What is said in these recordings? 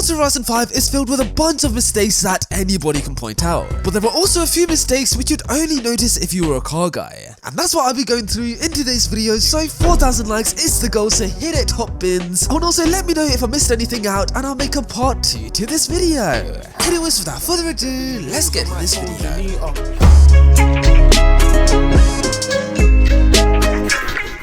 Forza Horizon 5 is filled with a bunch of mistakes that anybody can point out, but there are also a few mistakes which you'd only notice if you were a car guy. And that's what I'll be going through in today's video, so 4,000 likes is the goal, so hit it top bins. And also let me know if I missed anything out and I'll make a part 2 to this video. Anyways, without further ado, let's get into this video.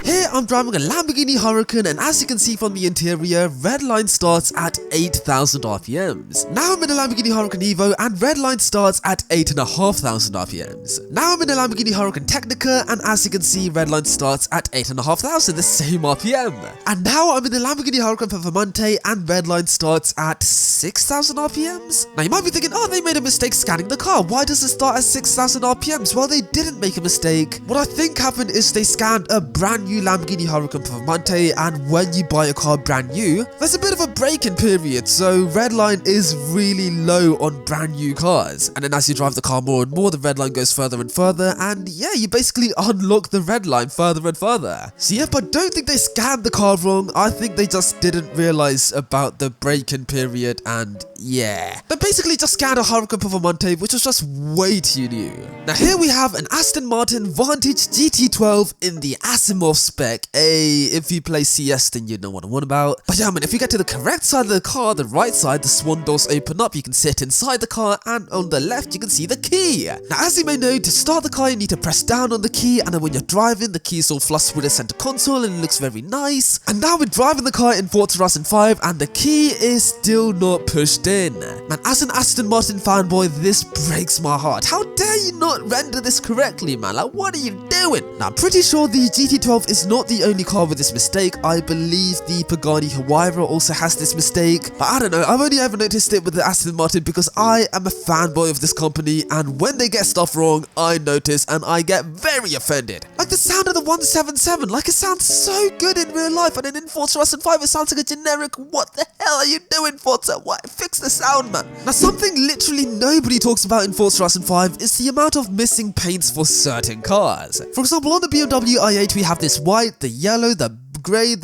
Here I'm driving a Lamborghini Huracan, and as you can see from the interior, Redline starts at 8,000 RPMs. Now I'm in a Lamborghini Huracan Evo and Redline starts at 8,500 RPMs. Now I'm in a Lamborghini Huracan Technica, and as you can see, Redline starts at 8,500, the same RPM. And now I'm in the Lamborghini Huracan Performante and Redline starts at 6,000 RPMs. Now you might be thinking, oh, they made a mistake scanning the car. Why does it start at 6,000 RPMs? Well, they didn't make a mistake. What I think happened is they scanned a brand new Lamborghini Huracan Performante, and when you buy a car brand new, there's a bit of a break-in period, so Redline is really low on brand new cars. And then as you drive the car more and more, the Redline goes further and further, and yeah, you basically unlock the Redline further and further. So yep, I don't think they scanned the car wrong, I think they just didn't realize about the break-in period, and yeah. They basically just scanned a Huracan Performante, which was just way too new. Now here we have an Aston Martin Vantage GT12 in the Asimov spec. If you play CS, then you know what I'm on about. But yeah, man, if you get to the correct side of the car, the right side, the swan doors open up, you can sit inside the car, and on the left you can see the key. Now as you may know, to start the car you need to press down on the key, and then when you're driving, the key is all flush with the center console and it looks very nice. And now we're driving the car in Forza Horizon 5 and the key is still not pushed in. Man, as an Aston Martin fanboy, this breaks my heart. How dare you not render this correctly, man? Like, what are you doing? Now I'm pretty sure the GT12 is not the only car with this mistake. I believe the Pagani Huayra also has this mistake, but I don't know, I've only ever noticed it with the Aston Martin because I am a fanboy of this company, and when they get stuff wrong, I notice and I get very offended. Like the sound of the 177, like it sounds so good in real life, and then in Forza Horizon 5 it sounds like a generic, what the hell are you doing, Forza? Why? Fix the sound, man. Now something literally nobody talks about in Forza Horizon 5 is the amount of missing paints for certain cars. For example, on the BMW i8 we have this white, the yellow, the grey,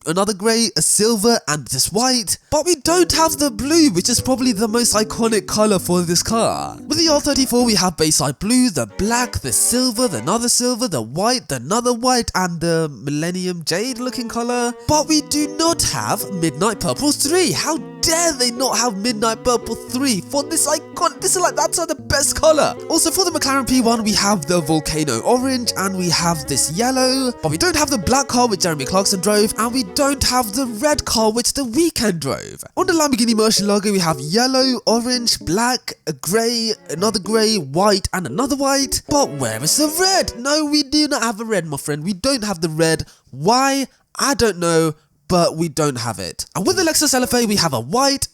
another grey, a silver, and this white. But we don't have the blue, which is probably the most iconic colour for this car. With the R34 we have Bayside Blue, the black, the silver, the white, another white, and the Millennium Jade looking colour. But we do not have Midnight Purple 3. How dare they not have Midnight Purple 3 for this icon? This is like, that's the best colour. Also for the McLaren P1 we have the Volcano Orange, and we have this yellow. But we don't have the black car which Jeremy Clarkson drove, and we don't have the red car which The Weeknd drove. On the Lamborghini Murcielago we have yellow, orange, black, a grey, another grey, white, and another white. But where is the red? No, we do not have a red, my friend. We don't have the red. Why? I don't know, but we don't have it. And with the Lexus LFA we have a white,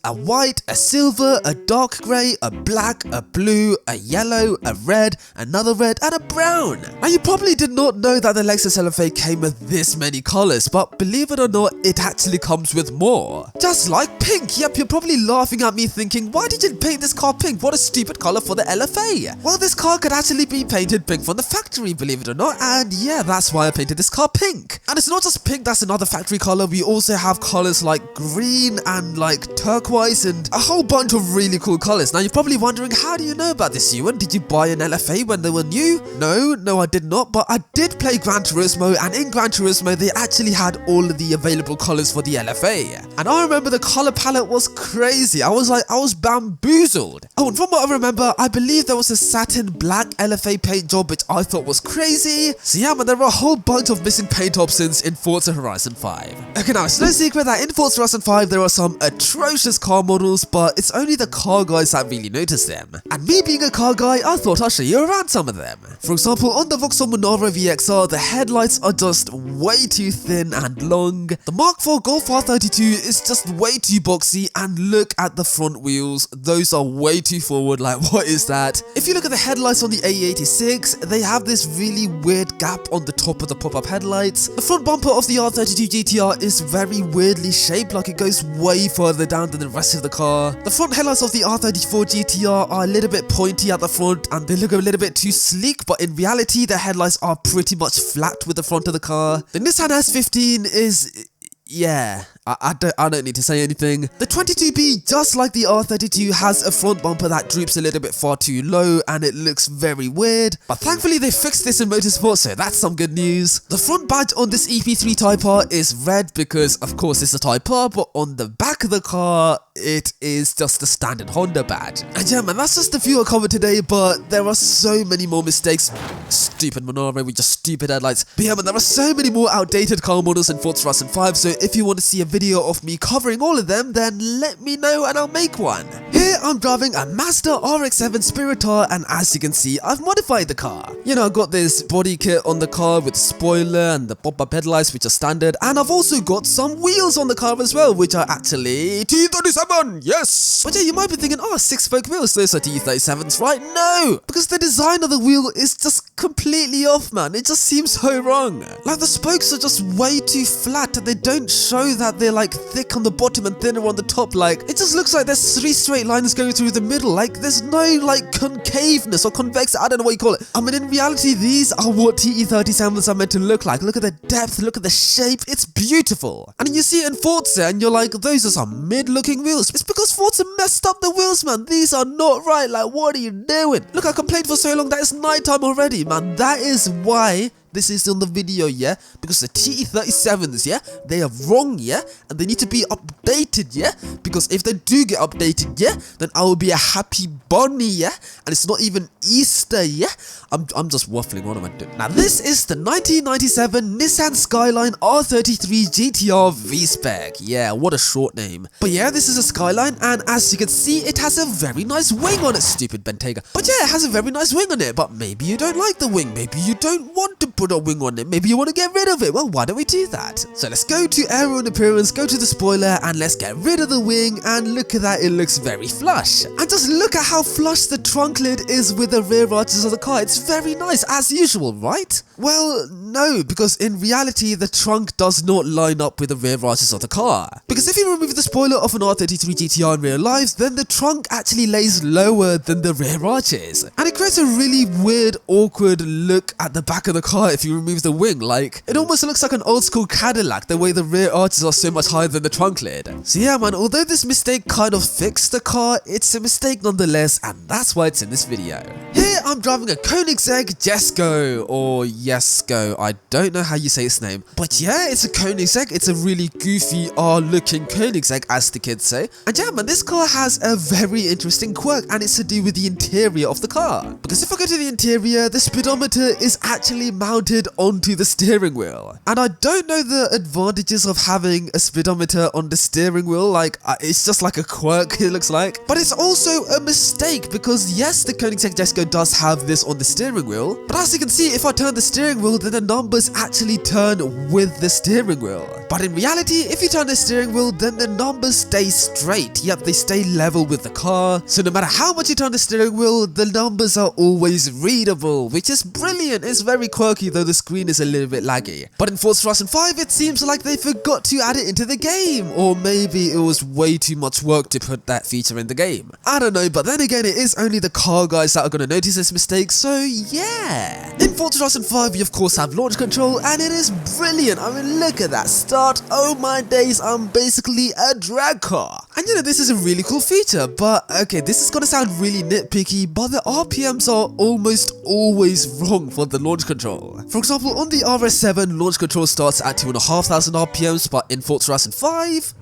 a silver, a dark grey, a black, a blue, a yellow, a red, another red, and a brown. Now you probably did not know that the Lexus LFA came with this many colours, but believe it or not, it actually comes with more. Just like pink. Yep, you're probably laughing at me thinking, why did you paint this car pink? What a stupid colour for the LFA. Well, this car could actually be painted pink from the factory, believe it or not, and yeah, that's why I painted this car pink. And it's not just pink, that's another factory colour. We also have colours like green and like turquoise and a whole bunch of really cool colours. Now you're probably wondering, how do you know about this, Yuwan? Did you buy an LFA when they were new? No, I did not, but I did play Gran Turismo, and in Gran Turismo they actually had all of the available colours for the LFA. And I remember the colour palette was crazy. I was bamboozled. Oh, and from what I remember, I believe there was a satin black LFA paint job which I thought was crazy. So yeah, man, there were a whole bunch of missing paint options in Forza Horizon 5. Okay, now it's no secret that in Forza Horizon 5 there are some atrocious car models, but it's only the car guys that really notice them. And me being a car guy, I thought I'd show you around some of them. For example, on the Vauxhall Monaro VXR, the headlights are just way too thin and long. The Mark IV Golf R32 is just way too boxy, and look at the front wheels, those are way too forward, like what is that? If you look at the headlights on the AE86, they have this really weird gap on the top of the pop-up headlights. The front bumper of the R32 GTR is very weirdly shaped, like it goes way further down than the rest of the car. The front headlights of the R34 GTR are a little bit pointy at the front and they look a little bit too sleek, but in reality the headlights are pretty much flat with the front of the car. The Nissan S15 is... yeah, I don't need to say anything. The 22B, just like the R32, has a front bumper that droops a little bit far too low and it looks very weird, but thankfully they fixed this in motorsport, so that's some good news. The front badge on this EP3 Type R is red because of course it's a Type R, but on the back of the car it is just the standard Honda badge. And yeah man, that's just the few I covered today, but there are so many more mistakes. Stupid Monaro with just stupid headlights. But yeah man, there are so many more outdated car models in Forza Horizon 5, so if you want to see a video of me covering all of them, then let me know and I'll make one. Here I'm driving a Mazda RX-7 Spiritar, and as you can see, I've modified the car. You know, I've got this body kit on the car with spoiler and the pop-up headlights, which are standard, and I've also got some wheels on the car as well, which are actually T37, yes! But yeah, you might be thinking, oh, 6-spoke wheels, those are T37s, right? No! Because the design of the wheel is just completely off, man. It just seems so wrong. Like, the spokes are just way too flat, and they don't show that they're like thick on the bottom and thinner on the top. Like, it just looks like there's 3 straight lines going through the middle. Like, there's no like concaveness or convex, I don't know what you call it. I mean, in reality, these are what TE37s are meant to look like. Look at the depth, look at the shape, it's beautiful. And you see it in Forza and you're like, those are some mid-looking wheels. It's because Forza messed up the wheels, man. These are not right. Like, what are you doing? Look, I complained for so long that it's nighttime already, man. That is why this is on the video, yeah? Because the TE37s, yeah? They are wrong, yeah? And they need to be updated, yeah? Because if they do get updated, yeah? Then I will be a happy bunny, yeah? And it's not even Easter, yeah? I'm just waffling, what am I doing? Now, this is the 1997 Nissan Skyline R33 GTR V-Spec. Yeah, what a short name. But yeah, this is a Skyline, and as you can see, it has a very nice wing on it, stupid Bentayga. But yeah, it has a very nice wing on it, but maybe you don't like the wing, maybe you don't want to put a wing on it, maybe you want to get rid of it. Well, why don't we do that? So let's go to aero and appearance, go to the spoiler, and let's get rid of the wing, and look at that, it looks very flush. And just look at how flush the trunk lid is with the rear arches of the car. It's very nice, as usual, right? Well, no, because in reality, the trunk does not line up with the rear arches of the car. Because if you remove the spoiler of an R33 GTR in real life, then the trunk actually lays lower than the rear arches. And it creates a really weird, awkward look at the back of the car if you remove the wing. Like, it almost looks like an old school Cadillac, the way the rear arches are so much higher than the trunk lid. So yeah man, although this mistake kind of fixed the car, it's a mistake nonetheless, and that's why it's in this video. Here I'm driving a Koenigsegg Jesko, or Jesko, I don't know how you say its name. But yeah, it's a Koenigsegg, it's a really goofy looking Koenigsegg, as the kids say. And yeah man, this car has a very interesting quirk, and it's to do with the interior of the car. Because if I go to the interior, the speedometer is actually mounted onto the steering wheel. And I don't know the advantages of having a speedometer on the steering wheel, like it's just like a quirk it looks like. But it's also a mistake because yes, the Koenigsegg Jesko does have this on the steering wheel, but as you can see, if I turn the steering wheel, then the numbers actually turn with the steering wheel. But in reality, if you turn the steering wheel, then the numbers stay straight. Yep, they stay level with the car. So no matter how much you turn the steering wheel, the numbers are always readable, which is brilliant. It's very quirky, though the screen is a little bit laggy. But in Forza Horizon 5, it seems like they forgot to add it into the game, or maybe it was way too much work to put that feature in the game. I don't know, but then again, it is only the car guys that are going to notice this mistake, so yeah. In Forza Horizon 5, you of course have launch control, and it is brilliant. I mean, look at that start. Oh my days, I'm basically a drag car. And you know, this is a really cool feature, but okay, this is going to sound really nitpicky, but the RPMs are almost always wrong for the launch control. For example, on the RS7, launch control starts at 2,500 RPMs, but in Forza Horizon 5,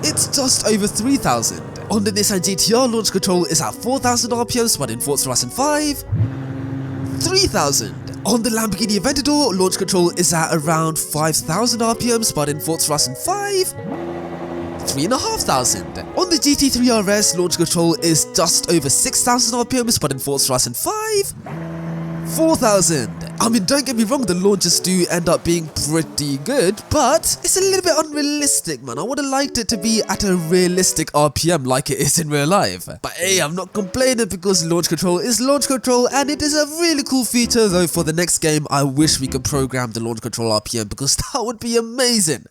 it's just over 3,000. On the Nissan GTR, launch control is at 4,000 RPMs, but in Forza Horizon 5, 3,000. On the Lamborghini Aventador, launch control is at around 5,000 RPMs, but in Forza Horizon 5, 3,500. On the GT3 RS, launch control is just over 6,000 RPMs, but in Forza Horizon 5, 4,000. I mean, don't get me wrong, the launches do end up being pretty good, but it's a little bit unrealistic, man. I would have liked it to be at a realistic RPM like it is in real life. But hey, I'm not complaining because launch control is launch control, and it is a really cool feature, though for the next game, I wish we could program the launch control RPM because that would be amazing.